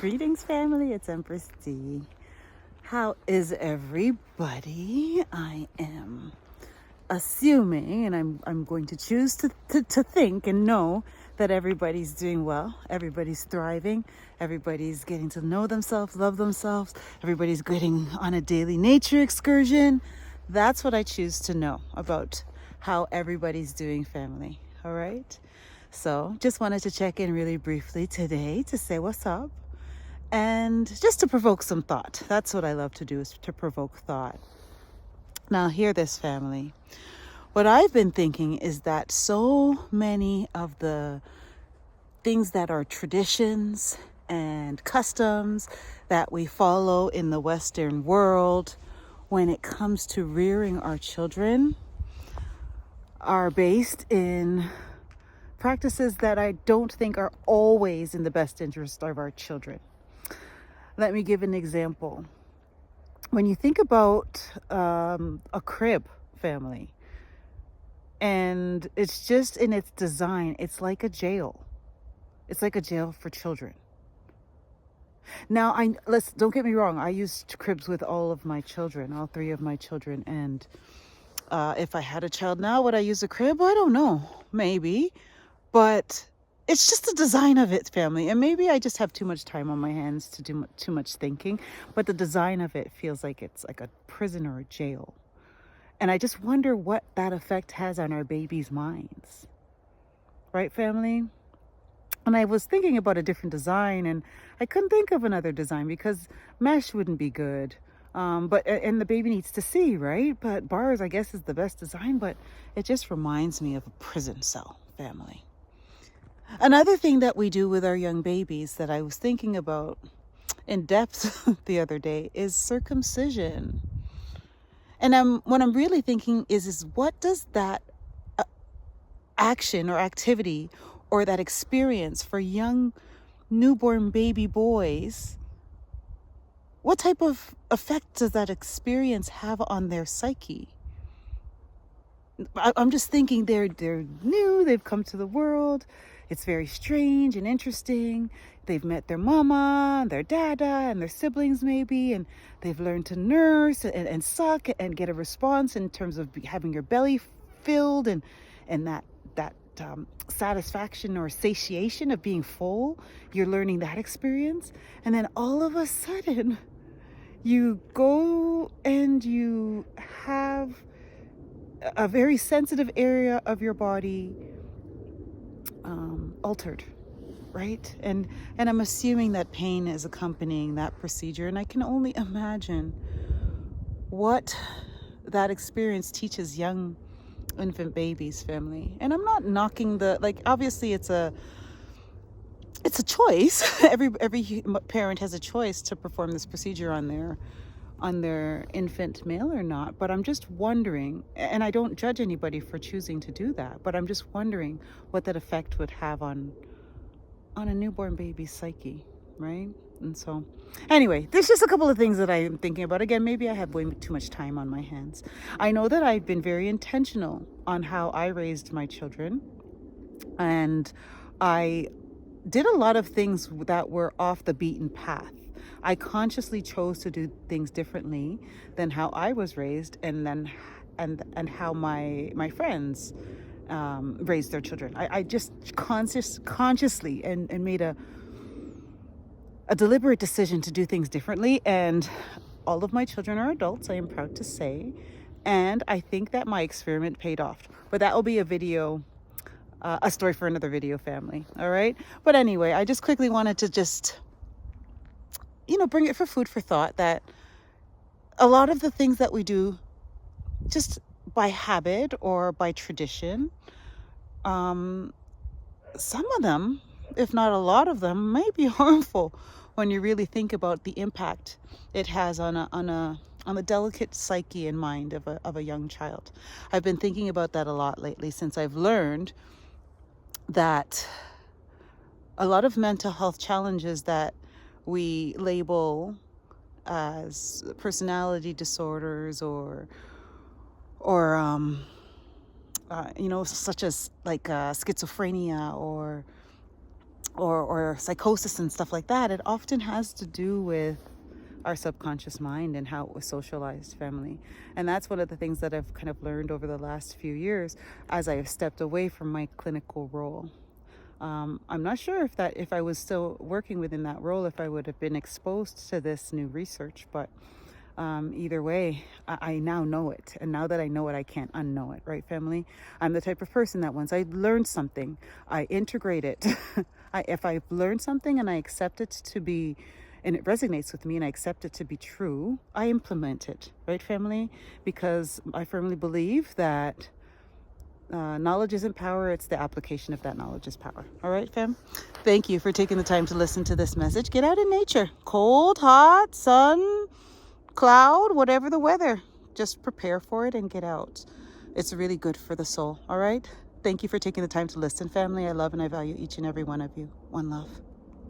Greetings, family. It's Empress D. How is everybody? I am assuming, and I'm going to choose to think and know that everybody's doing well. Everybody's thriving. Everybody's getting to know themselves, love themselves. Everybody's getting on a daily nature excursion. That's what I choose to know about how everybody's doing, family. All right? So just wanted to check in really briefly today to say what's up and just to provoke some thought. That's what I love to do, is to provoke thought. Now, hear this, family. What I've been thinking is that so many of the things that are traditions and customs that we follow in the Western world when it comes to rearing our children are based in practices that I don't think are always in the best interest of our children. Let me give an example. When you think about a crib, family, and it's just in its design, it's like a jail. It's like a jail for children. Now, don't get me wrong. I used cribs with all of my children, all three of my children, and if I had a child now, would I use a crib? I don't know. Maybe. But it's just the design of it, family. And maybe I just have too much time on my hands to do too much thinking. But the design of it feels like it's like a prison or a jail. And I just wonder what that effect has on our babies' minds. Right, family? And I was thinking about a different design, and I couldn't think of another design because mesh wouldn't be good. And the baby needs to see, right? But bars, I guess, is the best design, but it just reminds me of a prison cell, family. Another thing that we do with our young babies that I was thinking about in depth the other day is circumcision. And what I'm really thinking is what does that action or activity or that experience for young newborn baby boys, what type of effect does that experience have on their psyche? I'm just thinking they're new, they've come to the world. It's very strange and interesting. They've met their mama and their dada and their siblings maybe, and they've learned to nurse and suck and get a response in terms of having your belly filled and that satisfaction or satiation of being full. You're learning that experience. And then all of a sudden, you go and you have a very sensitive area of your body altered, right? And I'm assuming that pain is accompanying that procedure, and I can only imagine what that experience teaches young infant babies, family. And I'm not knocking obviously it's a choice. every parent has a choice to perform this procedure on their infant male or not, but I'm just wondering, and I don't judge anybody for choosing to do that, but I'm just wondering what that effect would have on a newborn baby's psyche, right? And so anyway, there's just a couple of things that I'm thinking about. Again, maybe I have way too much time on my hands. I know that I've been very intentional on how I raised my children, and I did a lot of things that were off the beaten path. I consciously chose to do things differently than how I was raised, and how my friends raised their children. I just consciously and made a deliberate decision to do things differently. And all of my children are adults, I am proud to say, and I think that my experiment paid off. But that will be a story for another video, family. All right. But anyway, I just quickly wanted to just bring it for food for thought, that a lot of the things that we do just by habit or by tradition, some of them, if not a lot of them, may be harmful when you really think about the impact it has on a delicate psyche and mind of a young child. I've been thinking about that a lot lately, since I've learned that a lot of mental health challenges that we label as personality disorders or such as like schizophrenia or or psychosis and stuff like that, it often has to do with our subconscious mind and how it was socialized, family. And that's one of the things that I've kind of learned over the last few years as I have stepped away from my clinical role. I'm not sure if I was still working within that role, if I would have been exposed to this new research, but either way, I now know it. And now that I know it, I can't unknow it, right, family? I'm the type of person that once I learn something, I integrate it. If I've learned something and I accept it to be, and it resonates with me and I accept it to be true, I implement it, right, family? Because I firmly believe that knowledge isn't power, it's the application of that knowledge is power. All right, fam? Thank you for taking the time to listen to this message. Get out in nature. Cold, hot, sun, cloud, whatever the weather. Just prepare for it and get out. It's really good for the soul. All right? Thank you for taking the time to listen, family. I love and I value each and every one of you. One love.